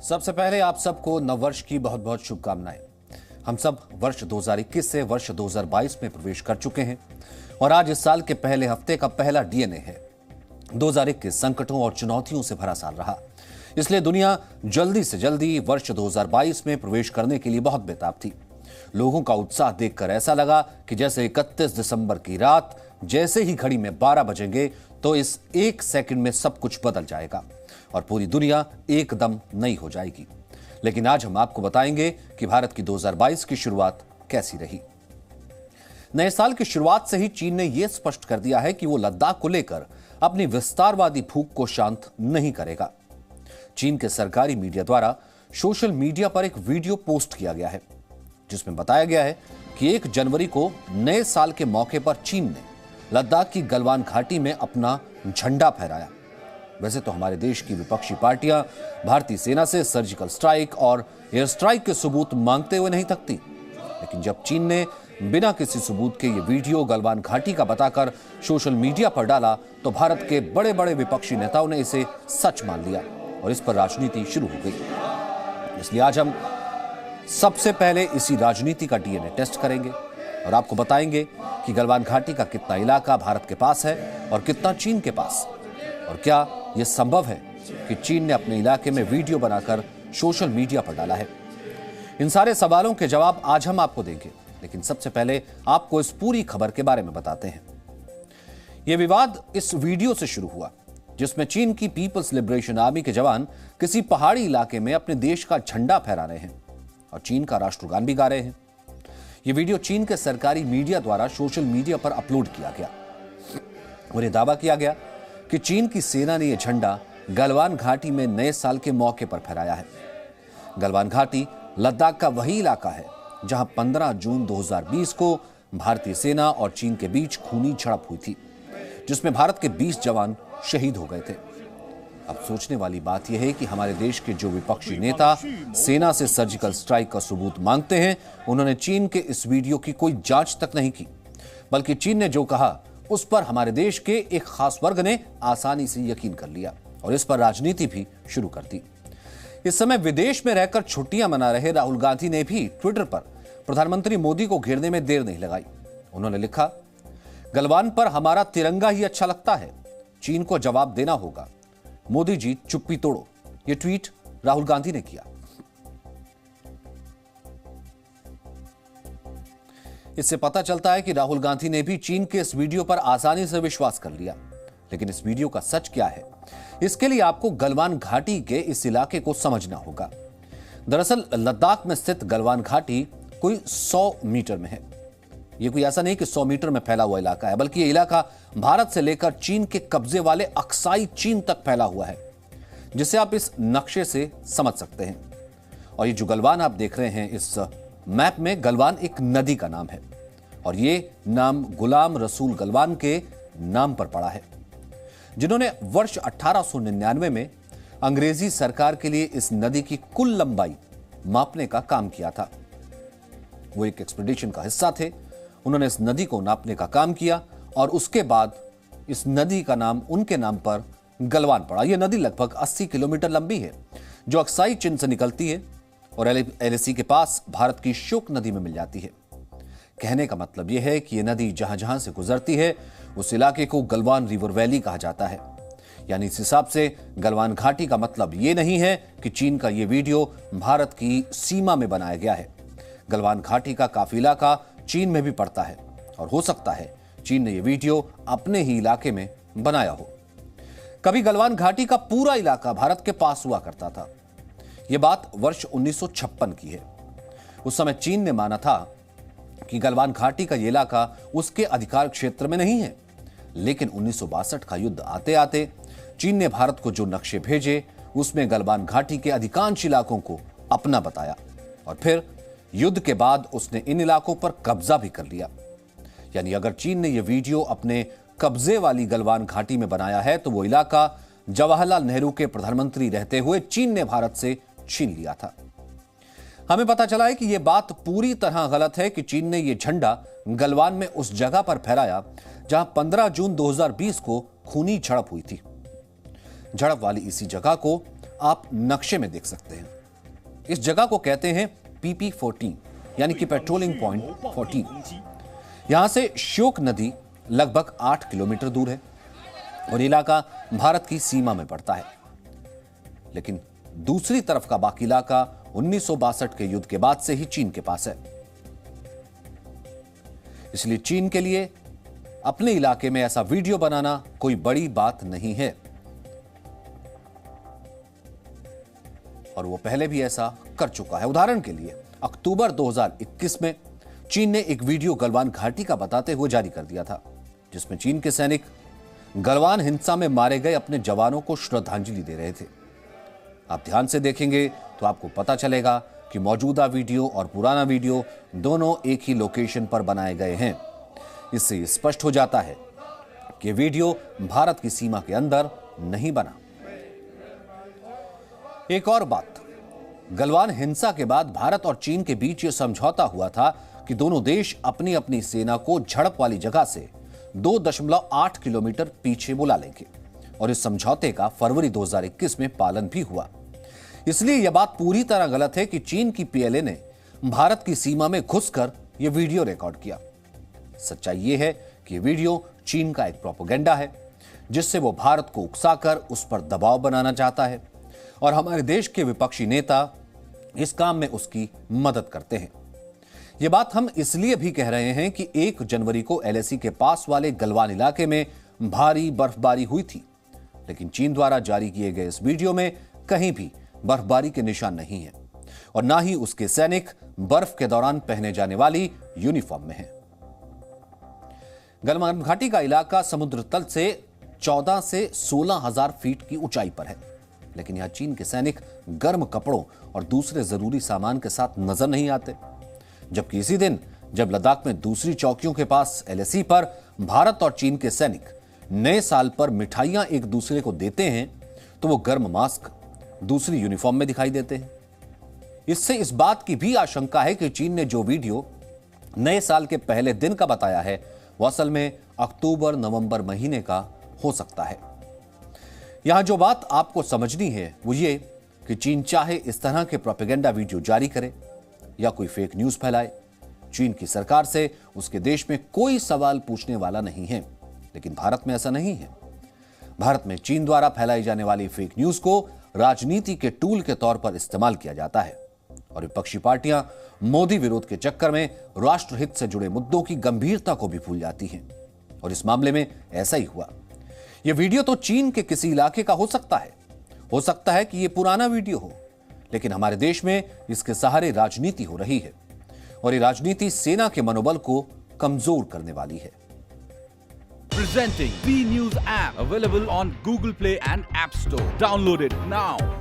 सबसे पहले आप सबको नववर्ष की बहुत बहुत शुभकामनाएं। हम सब वर्ष 2021 से वर्ष 2022 में प्रवेश कर चुके हैं और आज इस साल के पहले हफ्ते का पहला डीएनए है। 2021 संकटों और चुनौतियों से भरा साल रहा, इसलिए दुनिया जल्दी से जल्दी वर्ष 2022 में प्रवेश करने के लिए बहुत बेताब थी। लोगों का उत्साह देखकर ऐसा लगा कि जैसे 31 दिसंबर की रात जैसे ही घड़ी में 12 बजेंगे तो इस एक सेकंड में सब कुछ बदल जाएगा और पूरी दुनिया एकदम नई हो जाएगी। लेकिन आज हम आपको बताएंगे कि भारत की 2022 की शुरुआत कैसी रही। नए साल की शुरुआत से ही चीन ने यह स्पष्ट कर दिया है कि वो लद्दाख को लेकर अपनी विस्तारवादी भूख को शांत नहीं करेगा। चीन के सरकारी मीडिया द्वारा सोशल मीडिया पर एक वीडियो पोस्ट किया गया है जिसमें बताया गया है कि 1 जनवरी को नए साल के मौके पर चीन ने लद्दाख की गलवान घाटी में अपना झंडा फहराया। वैसे तो हमारे देश की विपक्षी पार्टियां भारतीय सेना से सर्जिकल स्ट्राइक और एयर स्ट्राइक के सबूत मांगते हुए नहीं थकती, लेकिन जब चीन ने बिना किसी सबूत के ये वीडियो गलवान घाटी का बताकर सोशल मीडिया पर डाला तो भारत के बड़े बड़े विपक्षी नेताओं ने इसे सच मान लिया और इस पर राजनीति शुरू हो गई। इसलिए आज हम सबसे पहले इसी राजनीति का डीएनए टेस्ट करेंगे और आपको बताएंगे कि गलवान घाटी का कितना इलाका भारत के पास है और कितना चीन के पास, और क्या यह संभव है कि चीन ने अपने इलाके में वीडियो बनाकर सोशल मीडिया पर डाला है। इन सारे सवालों के जवाब आज हम आपको देंगे, लेकिन सबसे पहले आपको इस पूरी खबर के बारे में बताते हैं। यह विवाद इस वीडियो से शुरू हुआ जिसमें चीन की पीपल्स लिबरेशन आर्मी के जवान किसी पहाड़ी इलाके में अपने देश का झंडा फहरा रहे हैं और चीन का राष्ट्रगान भी गा रहे हैं। यह वीडियो चीन के सरकारी मीडिया द्वारा सोशल मीडिया पर अपलोड किया गया और यह दावा किया गया कि चीन की सेना ने यह झंडा गलवान घाटी में नए साल के मौके पर फहराया है। गलवान घाटी लद्दाख का वही इलाका है जहां 15 जून 2020 को भारतीय सेना और चीन के बीच खूनी झड़प हुई थी जिसमें भारत के 20 जवान शहीद हो गए थे। अब सोचने वाली बात यह है कि हमारे देश के जो विपक्षी नेता सेना से सर्जिकल स्ट्राइक का सबूत मांगते हैं, उन्होंने चीन के इस वीडियो की कोई जांच तक नहीं की, बल्कि चीन ने जो कहा उस पर हमारे देश के एक खास वर्ग ने आसानी से यकीन कर लिया और इस पर राजनीति भी शुरू कर दी। इस समय विदेश में रहकर छुट्टियां मना रहे राहुल गांधी ने भी ट्विटर पर प्रधानमंत्री मोदी को घेरने में देर नहीं लगाई। उन्होंने लिखा, गलवान पर हमारा तिरंगा ही अच्छा लगता है, चीन को जवाब देना होगा, मोदी जी चुप्पी तोड़ो। यह ट्वीट राहुल गांधी ने किया। इससे पता चलता है कि राहुल गांधी ने भी चीन के इस वीडियो पर आसानी से विश्वास कर लिया, लेकिन इस वीडियो का सच क्या है, इसके लिए आपको गलवान घाटी के इस इलाके को समझना होगा। दरअसल लद्दाख में स्थित गलवान घाटी कोई 100 मीटर में है। यह कोई ऐसा नहीं कि 100 मीटर में फैला हुआ इलाका है, बल्कि यह इलाका भारत से लेकर चीन के कब्जे वाले अक्साई चीन तक फैला हुआ है, जिसे आप इस नक्शे से समझ सकते हैं। और ये जो गलवान आप देख रहे हैं इस मैप में, गलवान एक नदी का नाम है और ये नाम गुलाम रसूल गलवान के नाम पर पड़ा है, जिन्होंने वर्ष 1899 में अंग्रेजी सरकार के लिए इस नदी की कुल लंबाई मापने का काम किया था। वो एक एक्सपीडिशन का हिस्सा थे। उन्होंने इस नदी को नापने का काम किया और उसके बाद इस नदी का नाम उनके नाम पर गलवान पड़ा। यह नदी लगभग 80 किलोमीटर लंबी है जो अक्साई चीन से निकलती है और एलएसी के पास भारत की श्योक नदी में मिल जाती है। कहने का मतलब यह है कि यह नदी जहां जहां से गुजरती है उस इलाके को गलवान रिवर वैली कहा जाता है। यानी इस हिसाब से गलवान घाटी का मतलब यह नहीं है कि चीन का यह वीडियो भारत की सीमा में बनाया गया है। गलवान घाटी का काफी इलाका चीन में भी पड़ता है और हो सकता है चीन ने यह वीडियो अपने ही इलाके में बनाया हो। कभी गलवान घाटी का पूरा इलाका भारत के पास हुआ करता था। यह बात वर्ष 1956 की है। उस समय चीन ने माना था कि गलवान घाटी का यह इलाका उसके अधिकार क्षेत्र में नहीं है, लेकिन 1962 का युद्ध आते आते चीन ने भारत को जो नक्शे भेजे उसमें गलवान घाटी के अधिकांश इलाकों को अपना बताया और फिर युद्ध के बाद उसने इन इलाकों पर कब्जा भी कर लिया। यानी अगर चीन ने यह वीडियो अपने कब्जे वाली गलवान घाटी में बनाया है तो वो इलाका जवाहरलाल नेहरू के प्रधानमंत्री रहते हुए चीन ने भारत से छीन लिया था। हमें पता चला है कि यह बात पूरी तरह गलत है कि चीन ने यह झंडा गलवान में उस जगह पर फहराया जहां 15 जून 2020 को खूनी झड़प हुई थी। झड़प वाली इसी जगह को आप नक्शे में देख सकते हैं। इस जगह को कहते हैं PP14 यानी कि पेट्रोलिंग पॉइंट 14। यहां से श्योक नदी लगभग 8 किलोमीटर दूर है और इलाका भारत की सीमा में पड़ता है। लेकिन दूसरी तरफ का बाकी इलाका 1962 के युद्ध के बाद से ही चीन के पास है। इसलिए चीन के लिए अपने इलाके में ऐसा वीडियो बनाना कोई बड़ी बात नहीं है और वो पहले भी ऐसा कर चुका है। उदाहरण के लिए अक्टूबर 2021 में चीन ने एक वीडियो गलवान घाटी का बताते हुए जारी कर दिया था, जिसमें चीन के सैनिक गलवान हिंसा में मारे गए अपने जवानों को श्रद्धांजलि दे रहे थे। आप ध्यान से देखेंगे तो आपको पता चलेगा कि मौजूदा वीडियो और पुराना वीडियो दोनों एक ही लोकेशन पर बनाए गए हैं। इससे स्पष्ट हो जाता है कि वीडियो भारत की सीमा के अंदर नहीं बना। एक और बात, गलवान हिंसा के बाद भारत और चीन के बीच यह समझौता हुआ था कि दोनों देश अपनी अपनी सेना को झड़प वाली जगह से 2.8 किलोमीटर पीछे बुला लेंगे और इस समझौते का फरवरी 2021 में पालन भी हुआ। इसलिए यह बात पूरी तरह गलत है कि चीन की PLA ने भारत की सीमा में घुसकर यह वीडियो रिकॉर्ड किया। सच्चाई यह है कि यह वीडियो चीन का एक प्रोपेगेंडा है, जिससे वो भारत को उकसाकर उस पर दबाव बनाना चाहता है और हमारे देश के विपक्षी नेता इस काम में उसकी मदद करते हैं। यह बात हम इसलिए भी कह रहे हैं कि 1 जनवरी को LAC के पास वाले गलवान इलाके में भारी बर्फबारी हुई थी, लेकिन चीन द्वारा जारी किए गए इस वीडियो में कहीं भी बर्फबारी के निशान नहीं है और ना ही उसके सैनिक बर्फ के दौरान पहने जाने वाली यूनिफॉर्म में हैं। गलवान घाटी का इलाका समुद्र तल से 14 से 16,000 फीट की ऊंचाई पर है, लेकिन यहां चीन के सैनिक गर्म कपड़ों और दूसरे जरूरी सामान के साथ नजर नहीं आते। जबकि इसी दिन जब लद्दाख में दूसरी चौकियों के पास LAC पर भारत और चीन के सैनिक नए साल पर मिठाइयां एक दूसरे को देते हैं, तो वो गर्म मास्क दूसरी यूनिफॉर्म में दिखाई देते हैं। इससे इस बात की भी आशंका है कि चीन ने जो वीडियो नए साल के पहले दिन का बताया है, वो असल में अक्टूबर-नवंबर महीने का हो सकता है। यहां जो बात आपको समझनी है वो ये कि चीन चाहे इस तरह के प्रोपेगेंडा वीडियो जारी करे या कोई फेक न्यूज फैलाए, चीन की सरकार से उसके देश में कोई सवाल पूछने वाला नहीं है। लेकिन भारत में ऐसा नहीं है। भारत में चीन द्वारा फैलाई जाने वाली फेक न्यूज को राजनीति के टूल के तौर पर इस्तेमाल किया जाता है और विपक्षी पार्टियां मोदी विरोध के चक्कर में राष्ट्रहित से जुड़े मुद्दों की गंभीरता को भी भूल जाती हैं और इस मामले में ऐसा ही हुआ। यह वीडियो तो चीन के किसी इलाके का हो सकता है कि यह पुराना वीडियो हो, लेकिन हमारे देश में इसके सहारे राजनीति हो रही है और ये राजनीति सेना के मनोबल को कमजोर करने वाली है। Presenting B News app available on Google Play and App Store. Download it now.